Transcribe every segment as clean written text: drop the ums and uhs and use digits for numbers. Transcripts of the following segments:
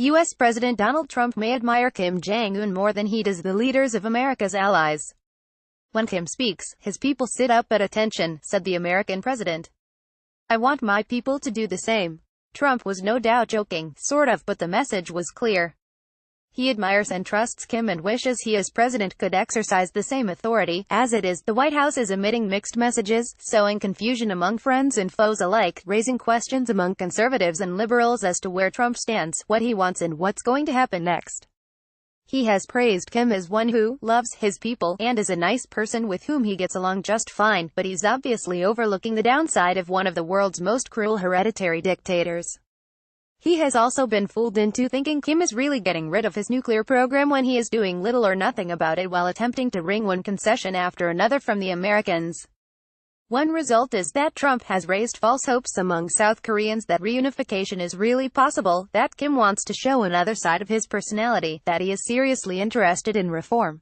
U.S. President Donald Trump may admire Kim Jong-un more than he does the leaders of America's allies. When Kim speaks, his people sit up at attention, said the American president. I want my people to do the same. Trump was no doubt joking, sort of, but the message was clear. He admires and trusts Kim and wishes he as president could exercise the same authority. As it is, the White House is emitting mixed messages, sowing confusion among friends and foes alike, raising questions among conservatives and liberals as to where Trump stands, what he wants and what's going to happen next. He has praised Kim as one who loves his people and is a nice person with whom he gets along just fine, but he's obviously overlooking the downside of one of the world's most cruel hereditary dictators. He has also been fooled into thinking Kim is really getting rid of his nuclear program when he is doing little or nothing about it while attempting to wring one concession after another from the Americans. One result is that Trump has raised false hopes among South Koreans that reunification is really possible, that Kim wants to show another side of his personality, that he is seriously interested in reform.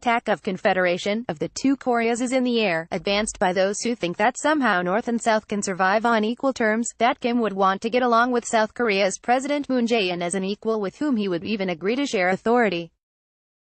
Talk of confederation of the two Koreas is in the air, advanced by those who think that somehow North and South can survive on equal terms, that Kim would want to get along with South Korea's President Moon Jae-in as an equal with whom he would even agree to share authority.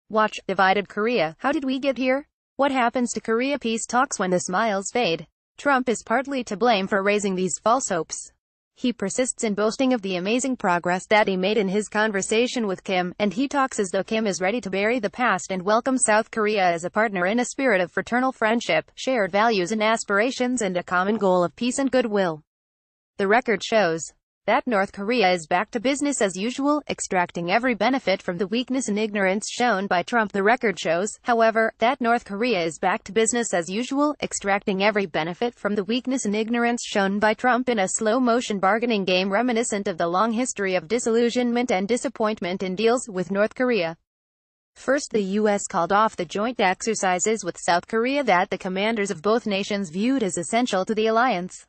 Watch, Divided Korea. How did we get here? What happens to Korea peace talks when the smiles fade? Trump is partly to blame for raising these false hopes. He persists in boasting of the amazing progress that he made in his conversation with Kim, and he talks as though Kim is ready to bury the past and welcome South Korea as a partner in a spirit of fraternal friendship, shared values and aspirations and a common goal of peace and goodwill. The record shows that North Korea is back to business as usual, extracting every benefit from the weakness and ignorance shown by Trump. The record shows, however, that North Korea is back to business as usual, extracting every benefit from the weakness and ignorance shown by Trump in a slow-motion bargaining game reminiscent of the long history of disillusionment and disappointment in deals with North Korea. First, the U.S. called off the joint exercises with South Korea that the commanders of both nations viewed as essential to the alliance.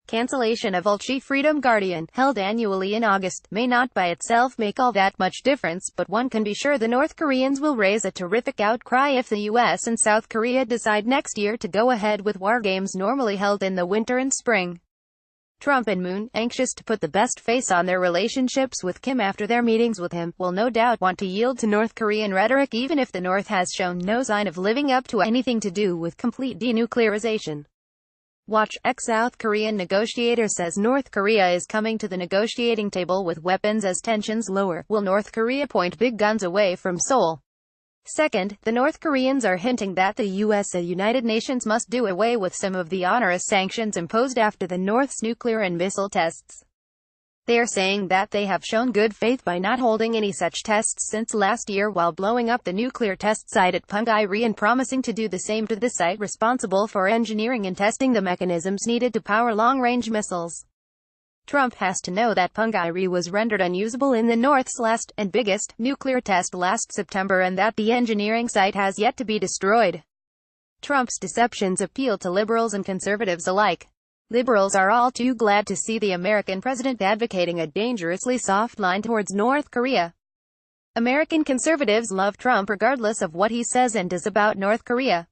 Cancellation of Ulchi Freedom Guardian, held annually in August, may not by itself make all that much difference, but one can be sure the North Koreans will raise a terrific outcry if the U.S. and South Korea decide next year to go ahead with war games normally held in the winter and spring. Trump and Moon, anxious to put the best face on their relationships with Kim after their meetings with him, will no doubt want to yield to North Korean rhetoric even if the North has shown no sign of living up to anything to do with complete denuclearization. Watch, ex-South Korean negotiator says North Korea is coming to the negotiating table with weapons as tensions lower. Will North Korea point big guns away from Seoul? Second, the North Koreans are hinting that the U.S. and United Nations must do away with some of the onerous sanctions imposed after the North's nuclear and missile tests. They are saying that they have shown good faith by not holding any such tests since last year while blowing up the nuclear test site at Punggye-ri and promising to do the same to the site responsible for engineering and testing the mechanisms needed to power long-range missiles. Trump has to know that Punggye-ri was rendered unusable in the North's last, and biggest, nuclear test last September and that the engineering site has yet to be destroyed. Trump's deceptions appeal to liberals and conservatives alike. Liberals are all too glad to see the American president advocating a dangerously soft line towards North Korea. American conservatives love Trump regardless of what he says and does about North Korea.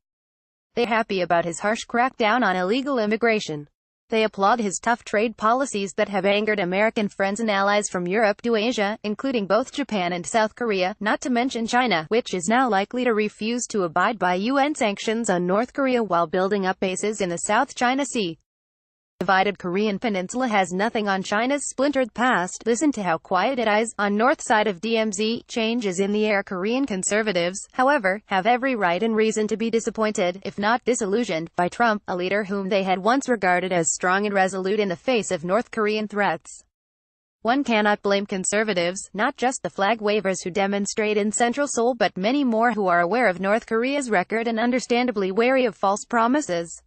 They're happy about his harsh crackdown on illegal immigration. They applaud his tough trade policies that have angered American friends and allies from Europe to Asia, including both Japan and South Korea, not to mention China, which is now likely to refuse to abide by UN sanctions on North Korea while building up bases in the South China Sea. Divided Korean peninsula has nothing on China's splintered past. Listen to how quiet it is on north side of DMZ. Change is in the air. Korean conservatives, however, have every right and reason to be disappointed, if not disillusioned, by Trump, a leader whom they had once regarded as strong and resolute in the face of North Korean threats. One cannot blame conservatives, not just the flag wavers who demonstrate in Central Seoul but many more who are aware of North Korea's record and understandably wary of false promises.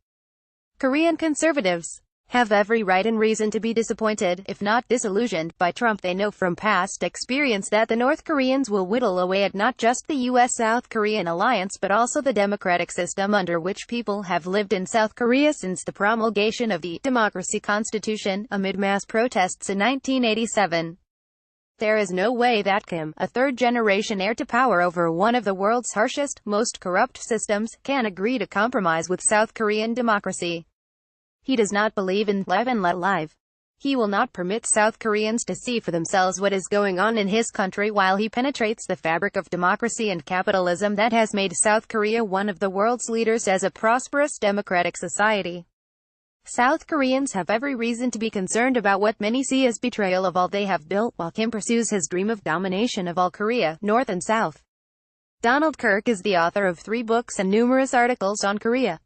Korean conservatives have every right and reason to be disappointed, if not disillusioned, by Trump. They know from past experience that the North Koreans will whittle away at not just the U.S.-South Korean alliance but also the democratic system under which people have lived in South Korea since the promulgation of the Democracy Constitution, amid mass protests in 1987. There is no way that Kim, a third-generation heir to power over one of the world's harshest, most corrupt systems, can agree to compromise with South Korean democracy. He does not believe in live and let live. He will not permit South Koreans to see for themselves what is going on in his country while he penetrates the fabric of democracy and capitalism that has made South Korea one of the world's leaders as a prosperous democratic society. South Koreans have every reason to be concerned about what many see as betrayal of all they have built, while Kim pursues his dream of domination of all Korea, North and South. Donald Kirk is the author of 3 books and numerous articles on Korea.